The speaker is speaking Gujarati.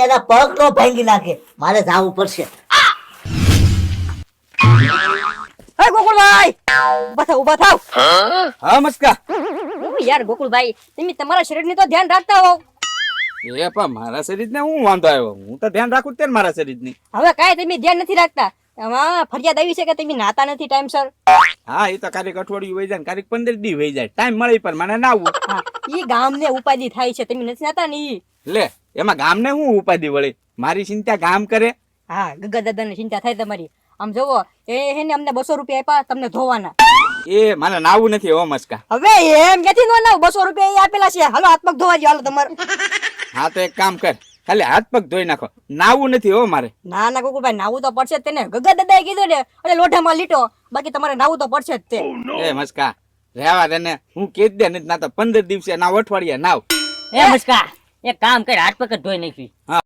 એના પગ તો ભાંગી નાખે. મારે જાવું પડશે. હે ગોકુળભાઈ, ઊભા થાવ. હા મસ્કા. યાર ગોકુળભાઈ, તમે તમારા શરીરની તો ધ્યાન રાખતા હોવ. એ પણ મારા શરીરને હું વાંધો આવ્યો? હું તો ધ્યાન રાખું જ તે મારા શરીરની. હવે કાંઈ તમે ધ્યાન નથી રાખતા. એમાં ફરિયાદ આવી છે કે તમે નાતા નથી ટાઈમસર. હા એ તો કારીક અઠવાડિયું વહી જાય ને કારીક 15 દી વહી જાય. ટાઈમ મળે પણ મને ના આવું. હા, ઈ ગામને ઉપાધિ થાય છે, તમે નથી નાતા ને ઈ. લે એમાં ગામને હું ઉપાધિ વળી? મારી ચિંતા ગામ કરે. હા, ગગા દાદાને ચિંતા થાય તમારી. આમ જોવો, એને અમને 200 રૂપિયા આપ્યા તમને ધોવાના. એ મને નાવું નથી હો મસ્કા. હવે એમ ક્યાંથી નો નાવ? 200 રૂપિયા એ આપેલા છે. હાલો હાથ પગ ધોવા જો. હાલો તમારે. હા તો એક કામ કર, ખાલી હાથ પગ ધોઈ નાખો. નાવું નથી હો મારે. ના ના ગોકુળભાઈ, નાવું તો પડશે જ તેને. ગગા દાદાએ કીધું ને એટલે લોઢામાં લીટો. બાકી તમારે નાવું તો પડશે જ તે. એ મસ્કા રહેવા દે ને. હું કેજ દે નથી નાતો. 15 દિવસે નાવ, અઠવાડિયે નાવ. એ મસ્કા, એક કામ કર, હાથ પગ જ ધોઈ નાખી.